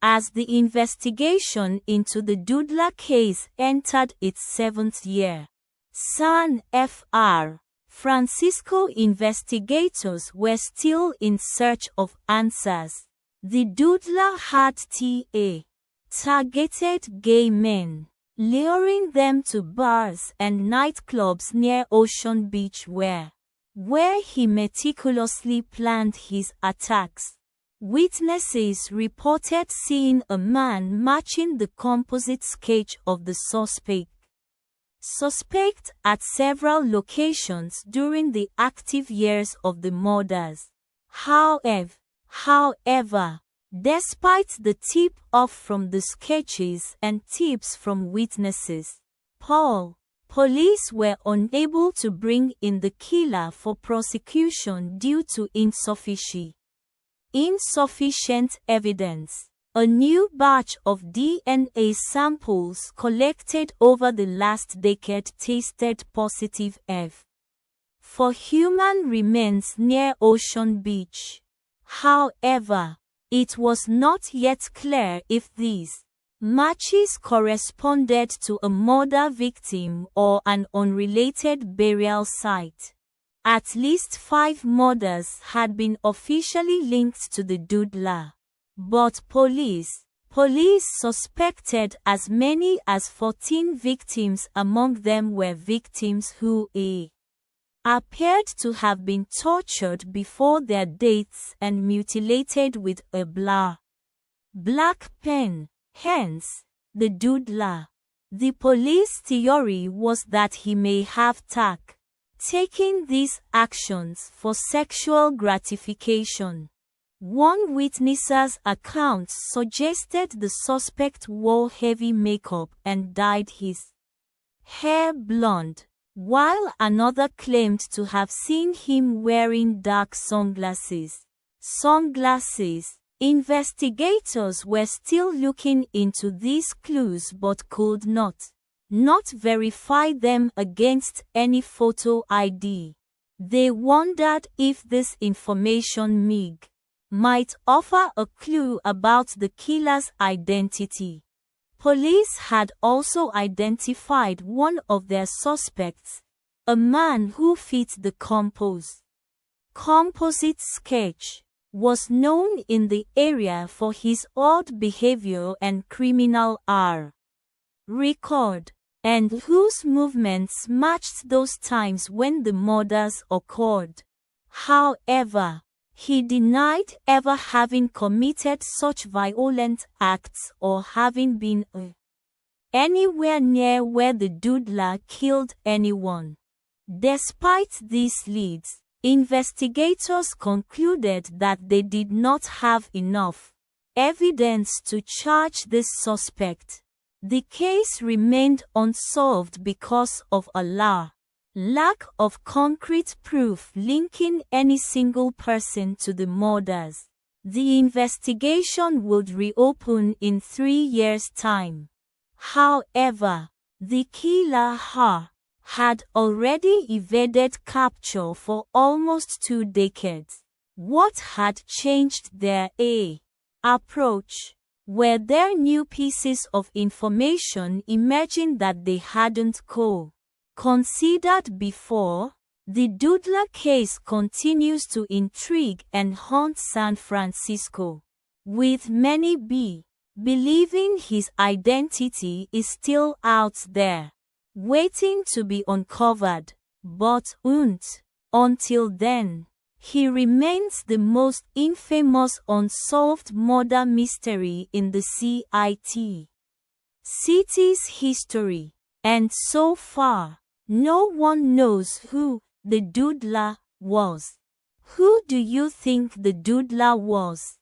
as the investigation into the Doodler case entered its 7th year. San Fr. Francisco investigators were still in search of answers. The Doodler had targeted gay men, luring them to bars and nightclubs near Ocean Beach where he meticulously planned his attacks. Witnesses reported seeing a man matching the composite sketch of the suspect at several locations during the active years of the murders. However, despite the tip-off from the sketches and tips from witnesses, police were unable to bring in the killer for prosecution due to insufficient evidence. A new batch of DNA samples collected over the last decade tested positive for human remains near Ocean Beach. However, it was not yet clear if these matches corresponded to a murder victim or an unrelated burial site. At least 5 murders had been officially linked to the Doodler, but police suspected as many as 14 victims. Among them were victims who appeared to have been tortured before their deaths and mutilated with a black pen, hence, the Doodler. The police theory was that he may have taken these actions for sexual gratification. One witness's account suggested the suspect wore heavy makeup and dyed his hair blonde, while another claimed to have seen him wearing dark sunglasses. Investigators were still looking into these clues but could not verify them against any photo ID. They wondered if this information might offer a clue about the killer's identity. Police had also identified one of their suspects, a man who fit the composite sketch, was known in the area for his odd behavior and criminal record, and whose movements matched those times when the murders occurred. However, he denied ever having committed such violent acts or having been anywhere near where the Doodler killed anyone. Despite these leads, investigators concluded that they did not have enough evidence to charge this suspect. The case remained unsolved because of a lack of concrete proof linking any single person to the murders. The investigation would reopen in 3 years' time. However, the killer had already evaded capture for almost 2 decades. What had changed their approach? Were there new pieces of information emerging that they hadn't considered before? The Doodler case continues to intrigue and haunt San Francisco, with many believing his identity is still out there, waiting to be uncovered. But until then, he remains the most infamous unsolved murder mystery in the city's history. And so far, no one knows who the Doodler was. Who do you think the Doodler was?